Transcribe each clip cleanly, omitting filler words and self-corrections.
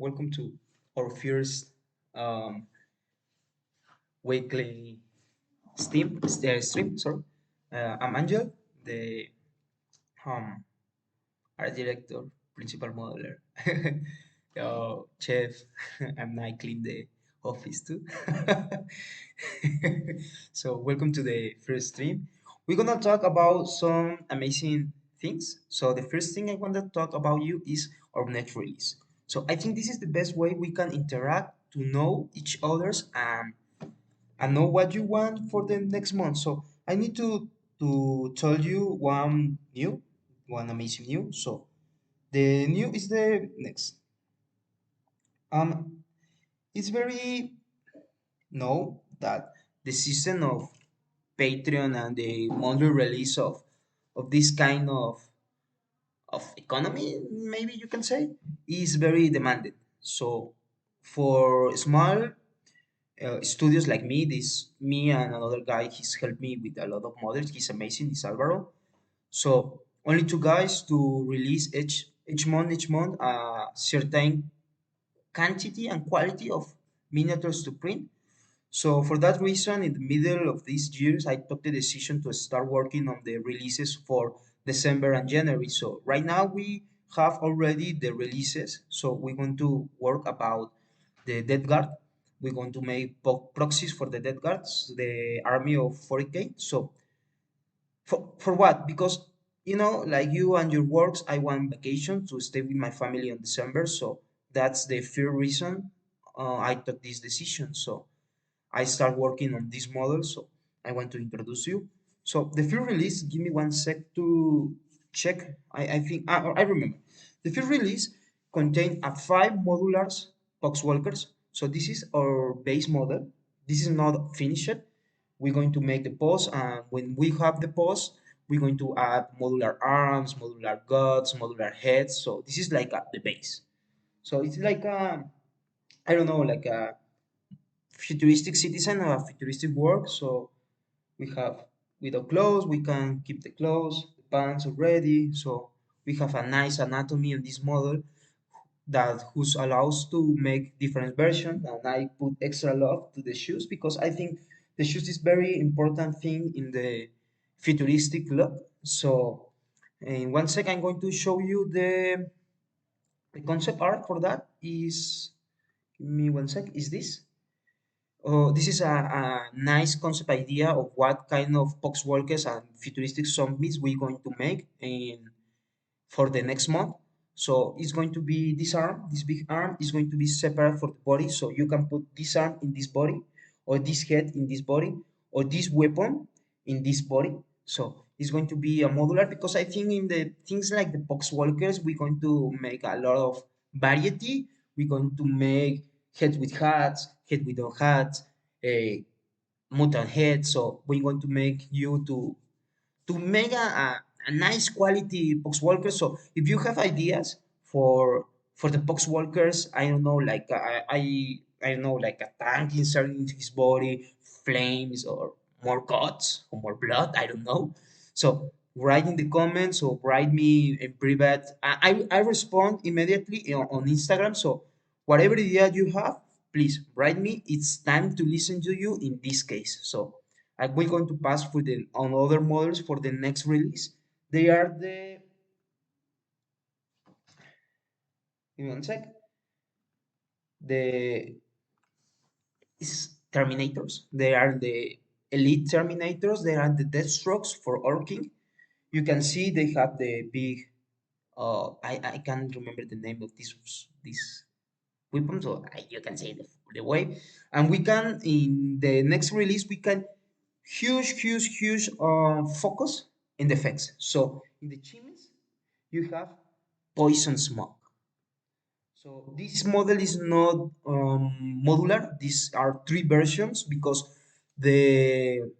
welcome to our first um, weekly stream. Sorry, I'm Angel, the um, art director, principal modeler, chef, and I clean the office too. So, welcome to the first stream. We're gonna talk about some amazing things. So, the first thing I want to talk about you is our next release. So, I think this is the best way we can interact to know each other's and know what you want for the next month. So, I need to tell you one amazing news. So, the new is the next. Um, it's very know that the season of Patreon and the monthly release of this kind of economy, maybe you can say, is very demanded. So for small studios like me, this me and another guy, he's helped me with a lot of models. He's amazing. This Alvaro. So only two guys to release each month a certain quantity and quality of miniatures to print. So for that reason, in the middle of these years, I took the decision to start working on the releases for December and January. So right now we have already the releases. So we're going to work about the Death Guard. We're going to make proxies for the Death Guards, the army of 40k. So for what? Because like you and your works, I want vacation to stay with my family in December. So that's the first reason I took this decision. So I start working on this model, so I want to introduce you. So the field release, give me one sec to check. I think I remember. The field release contain a five modulars box walkers. So this is our base model. This is not finished. We're going to make the pose, and when we have the pose, we're going to add modular arms, modular guts, modular heads. So this is like the base. So it's like I don't know, like a futuristic citizen or a futuristic work. So we have without clothes, we can keep the clothes, the pants already. So we have a nice anatomy in this model that who's allows to make different versions. And I put extra love to the shoes because I think the shoes is very important thing in the futuristic look. So in one second, I'm going to show you the concept art for that is, give me one sec, is this. This is a nice concept idea of what kind of poxwalkers and futuristic zombies we're going to make for the next month. So it's going to be this arm, this big arm is going to be separate for the body. So you can put this arm in this body, or this head in this body, or this weapon in this body. So it's going to be a modular because I think in the things like the poxwalkers, we're going to make a lot of variety. We're going to make heads with hats, head without hats, a mutant head. So we're going to make you to make a nice quality box walker. So if you have ideas for the box walkers, I don't know, like I don't know, like a tank inserting into his body, flames, or more guts or more blood. I don't know. So write in the comments or write me in private. I respond immediately on Instagram. So whatever idea you have, please write me. It's time to listen to you in this case. So we're going to pass for the on other models for the next release. They are the, give me one sec, the is Terminators. They are the elite Terminators. They are the Deathstrokes for Orking. You can see they have the big. I can't remember the name of this weapon, so you can say the way. And we can in the next release we can huge focus in the effects. So in the chimneys you have poison smoke. So this model is not modular. These are three versions because the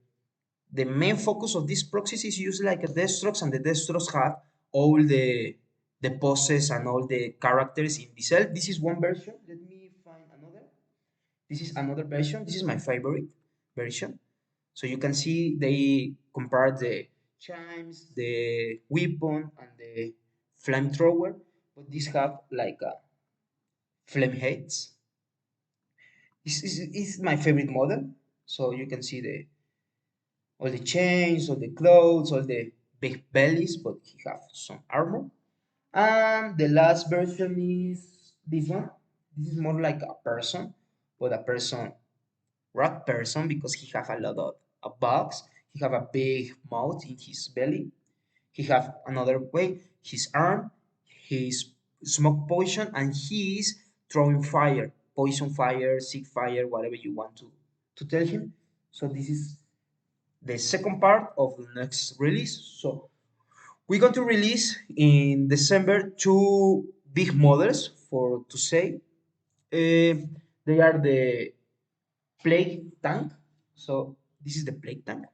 the main focus of these proxies is used like a Deathstrokes, and the Deathstrokes have all the poses and all the characters in the cell. This is one version. Let me find another. This is another version. This is my favorite version. So you can see they compare the chimes, the weapon, and the flamethrower, but these have like a flame heads. It's my favorite model. So you can see the all the chains, all the clothes, all the big bellies, but he have some armor. And the last version is this one. This is more like a person, but a person, rat person, because he have a lot of bugs. He have a big mouth in his belly. He have another way, his arm, his smoke poison, and he is throwing fire, poison fire, sick fire, whatever you want to tell him. So this is the second part of the next release. So we're going to release in December two big models for to say. They are the plague tank. So this is the plague tank.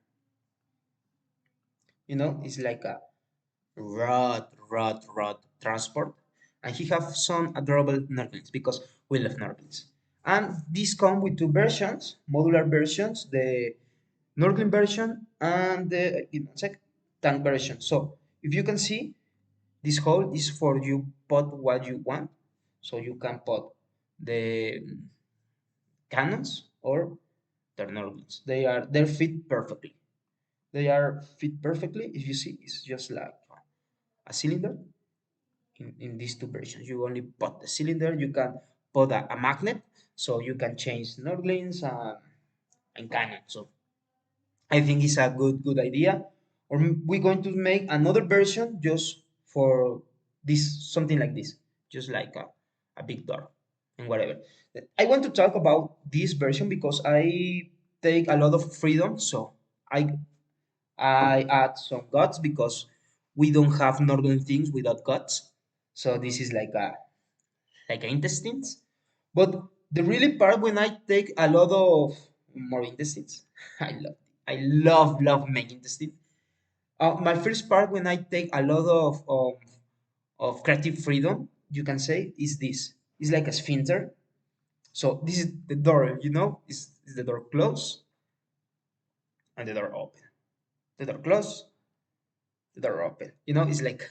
It's like a rod transport, and he have some adorable Nerglings because we love Nerglings. And these come with two versions, modular versions, the Nurgling version and the give me a sec, tank version. So if you can see, this hole is for you put what you want. So you can put the cannons or the Nurglings. They fit perfectly. They are fit perfectly. If you see, it's just like a cylinder in these two versions. You only put the cylinder, you can put a magnet, so you can change Nurglings and cannon. So I think it's a good idea. Or we're going to make another version just for this, something like this, just like a big door and whatever. I want to talk about this version because I take a lot of freedom, so I I add some guts because we don't have northern things without guts. So this is like a intestines. But the really part when I take a lot of more intestines, I love love making intestine. My first part when I take a lot of creative freedom, you can say, is this. It's like a sphincter. So this is the door, is the door closed and the door open. The door closed, the door open. It's like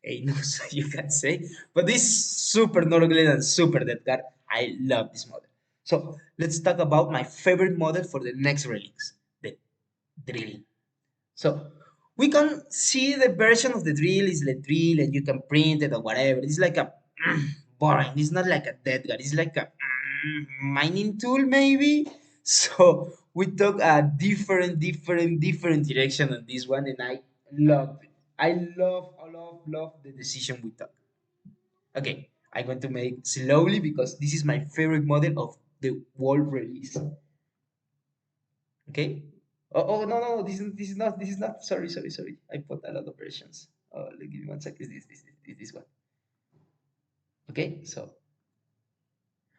a nose, you can say. But this super Norglen and super dead card, I love this model. So let's talk about my favorite model for the next release, the drill. So we can see the version of the drill is the drill and you can print it or whatever. It's like a boring. It's not like a dead guy. It's like a mining tool maybe. So we took a different direction on this one, and I love it. I love the decision we took. Okay, I'm going to make slowly because this is my favorite model of the world release. Okay. Oh no no, this is not. Sorry. I put a lot of versions. Give me one sec. Is this one? Okay. So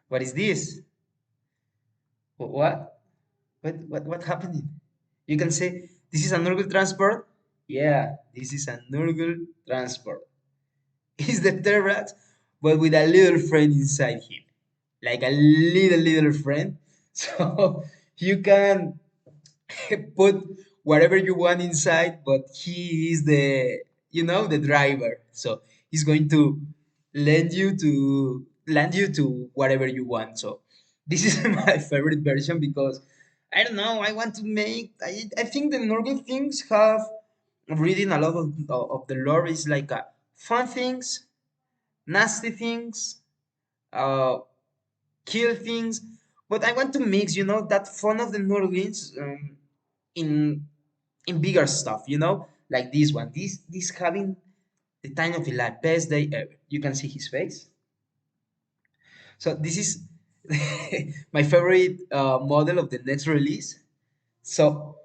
what is this? What what happening? You can say this is a Nurgle transport. Yeah, this is a Nurgle transport. It's the Terrat, but with a little friend inside him, like a little friend. So you can put whatever you want inside, but he is the driver. So he's going to land you to whatever you want. So this is my favorite version because I don't know. I want to make. I think the normal things have reading a lot of the lore is like fun things, nasty things, uh, kill things. But I want to mix, that fun of the Norwegians in bigger stuff, like this one. This having the time of his life, best day ever. You can see his face. So this is my favorite model of the next release. So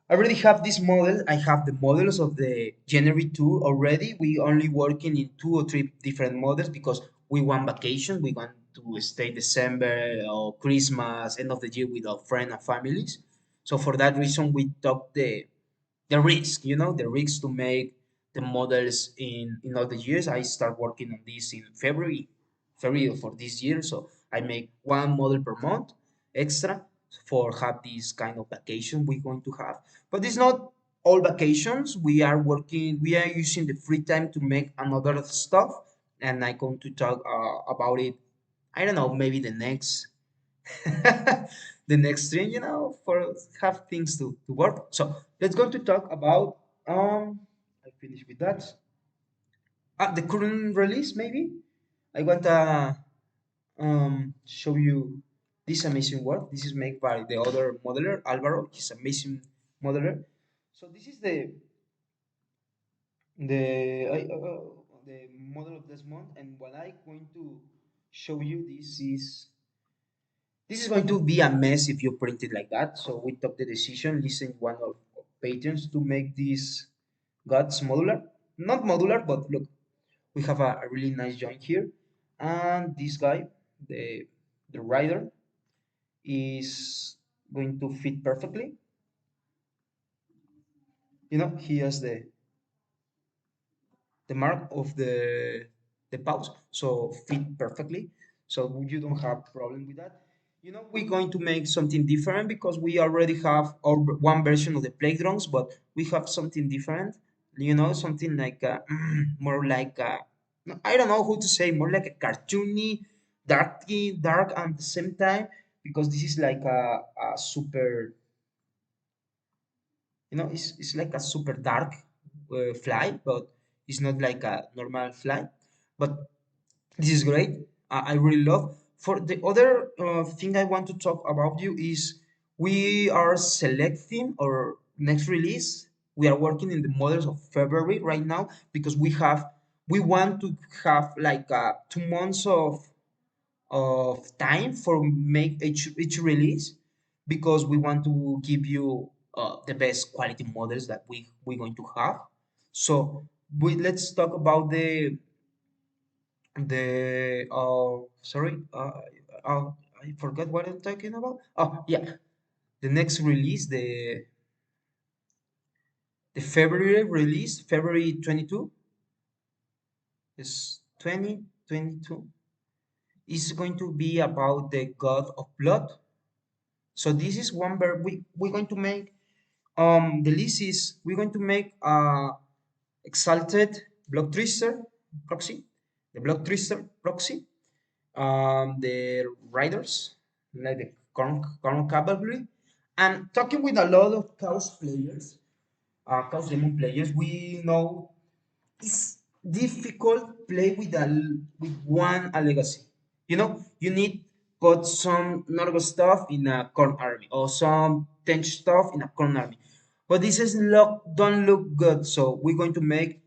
I already have this model. I have the models of the January 2 already. We only working in two or three different models because we want vacation. We want to stay December or Christmas, end of the year with our friends and families. So for that reason, we took the risk, the risk to make the models in all the years. I start working on this in February for this year. So I make one model per month extra for have this kind of vacation we're going to have. But it's not all vacations. We are using the free time to make another stuff, and I'm going to talk about it I don't know, maybe the next the next stream, for have things to work. So let's go to talk about I finished with that. The current release, maybe. I want to show you this amazing work. This is made by the other modeler, Alvaro. He's amazing modeler. So this is the model of this month, and what I'm going to show you this is going to be a mess if you print it like that. So we took the decision, listen one of patrons to make this gods modular. Not modular, but look, we have a really nice joint here. And this guy, the the rider, is going to fit perfectly. He has the mark of the pause, so fit perfectly. So you don't have problem with that. We're going to make something different because we already have our one version of the playgrounds, but we have something different. Something like more like no, I don't know how to say, more like a cartoony, dark at the same time, because this is like a super, it's like a super dark fly, but it's not like a normal fly. But this is great. I really love. For the other thing I want to talk about you is we are selecting our next release. We are working in the models of February right now because we want to have like 2 months of time for make each release, because we want to give you the best quality models that we're going to have. So let's talk about the sorry, I forgot what I'm talking about. Oh yeah, the next release, the February release, February 22, is 2022, is going to be about the God of Blood. So this is one we're going to make. The list is we're going to make exalted block trister proxy, the block trister proxy, the riders, like the corn cavalry, and talking with a lot of chaos players, chaos demon players. We know it's difficult play with one legacy. You need put some Norgo stuff in a corn army or some tank stuff in a corn army. But this is don't look good, so we're going to make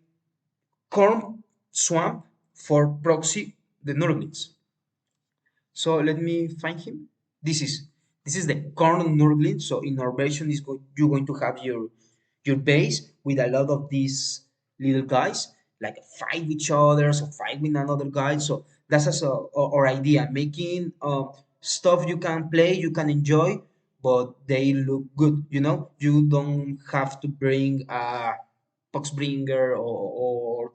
corn swamp for proxy the Nurglings. So let me find him. This is this is the corn Nurgling. So in our version is you're going to have your base with a lot of these little guys, like fight with each other, so fight with another guy. So that's also our idea, making stuff you can play, you can enjoy, but they look good. You don't have to bring a Poxbringer or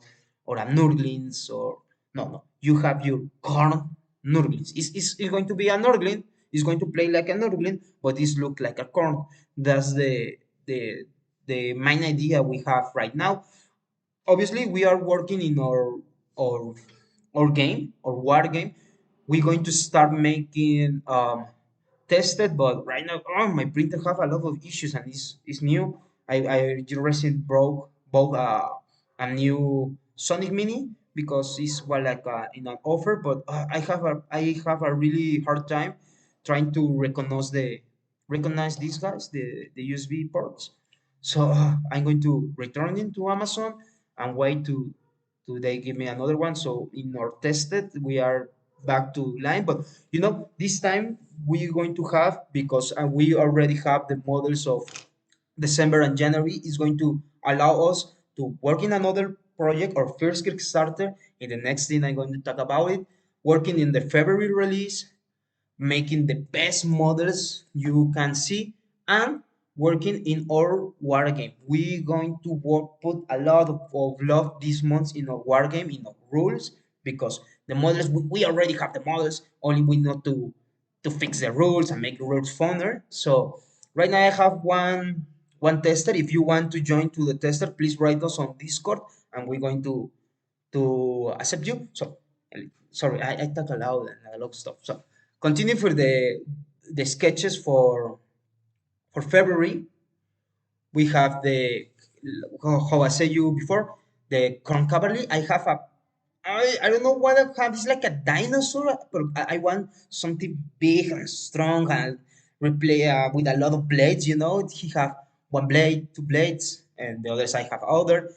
a Nurglings, or no. You have your corn Nurglings. It's going to be a Nurgling. It's going to play like a Nurgling, but it's look like a corn. That's the the main idea we have right now. Obviously, we are working in our our game, our war game. We're going to start making tested, but right now, my printer have a lot of issues and it's new. I just recently bought a new Sonic Mini because it's well like in an offer, but I have a really hard time trying to recognize these guys, the USB ports. So I'm going to return it to Amazon and wait to they give me another one. So in our tested, we are back to line, but this time we're going to have, because we already have the models of December and January, is going to allow us to work in another project or first Kickstarter. In the next thing I'm going to talk about it, working in the February release, making the best models you can see, and working in our war game. We're going to put a lot of love this month in our war game, in our rules, because the models, we already have the models, only we need to fix the rules and make the rules funner. So right now I have one tester. If you want to join to the tester, please write us on Discord and we're going to accept you. So Sorry, I talk aloud and a lot of stuff. So continue for the sketches for February. We have the, how I said you before, the concavity. I don't know what I have. It's like a dinosaur, but I want something big and strong and replay with a lot of blades. He have one blade, two blades, and the other side have other.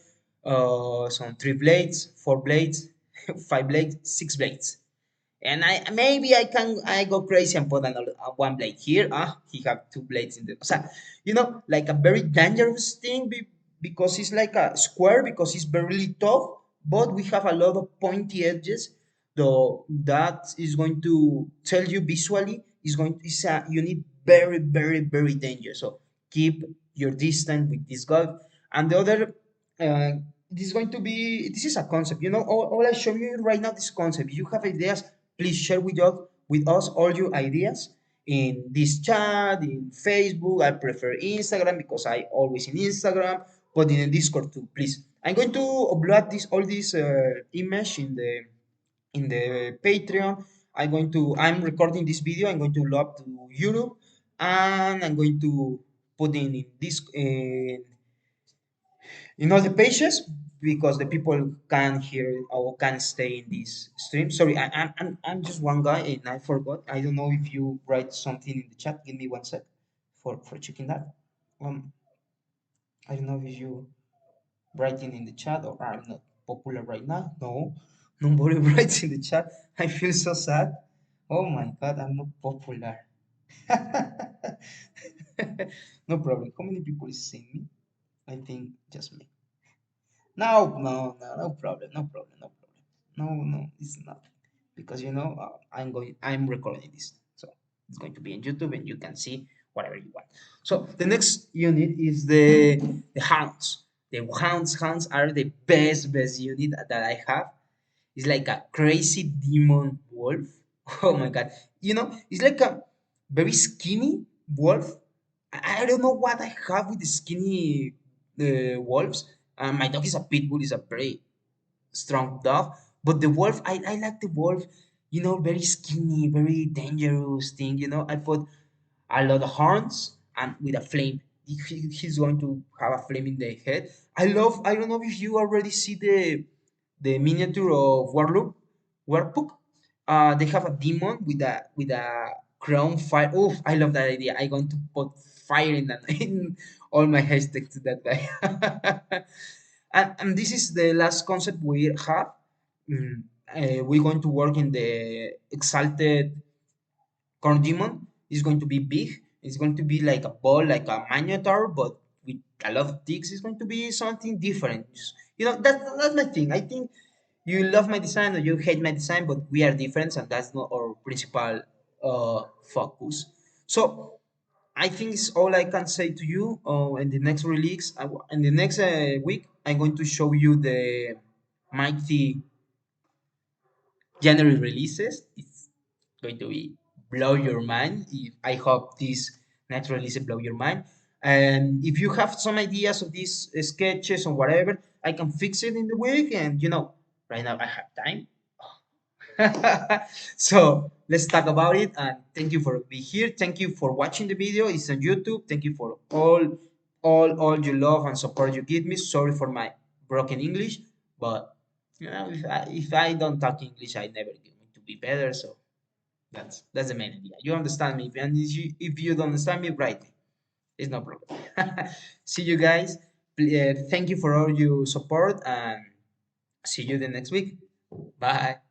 Some three blades, four blades, five blades, six blades. And I go crazy and put another one blade here. He have two blades in the. So, like a very dangerous thing because it's like a square because it's very tough, but we have a lot of pointy edges. Though that is going to tell you visually is going is a unit very very very dangerous. So keep your distance with this guy. And the other, uh, this is going to be, this is a concept. All I show you right now, this concept. If you have ideas, please share with us all your ideas in this chat, in Facebook. I prefer Instagram because I always in Instagram, but in the Discord too, please. I'm going to upload all these image in the Patreon. I'm recording this video. I'm going to upload to YouTube, and I'm going to put in this in all the pages because the people can hear or can stay in this stream. Sorry, I'm just one guy and I forgot. I don't know if you write something in the chat. Give me one sec for checking that. I don't know if you writing in the chat or I'm not popular right now. No, nobody writes in the chat. I feel so sad. Oh my god, I'm not popular. No problem. How many people is seeing me? I think just me. No, no, no, no problem, no problem, no problem. No, no, it's not because I'm recording this, so it's going to be on YouTube and you can see whatever you want. So the next unit is the hounds. The hounds are the best unit that I have. It's like a crazy demon wolf. Oh my god! It's like a very skinny wolf. I don't know what I have with the skinny wolves. My dog is a pit bull. Is a very strong dog. But the wolf, I like the wolf. Very skinny, very dangerous thing. I put a lot of horns and with a flame. He's going to have a flame in the head. I don't know if you already see the miniature of Warpuk. They have a demon with a crown fire. Oh, I love that idea. I'm going to put fire in all my hashtags to that guy. And this is the last concept we have. We're going to work in the exalted corn demon. Is going to be big. It's going to be like a ball, like a minotaur, but with a lot of ticks. It's going to be something different. That's my thing. I think you love my design or you hate my design, but we are different, and that's not our principal focus. So I think it's all I can say to you. In the next release, in the next week, I'm going to show you the mighty January releases. It's going to be blow your mind. I hope this next release blow your mind. And if you have some ideas of these sketches or whatever, I can fix it in the week. And right now I have time. So let's talk about it. And thank you for being here. Thank you for watching the video. It's on YouTube. Thank you for all your love and support you give me. Sorry for my broken English, but if I don't talk English, I never going to be better. So that's the main idea. You understand me, and if you don't understand me, write me. It's no problem. See you guys. Thank you for all your support, and see you the next week. Bye.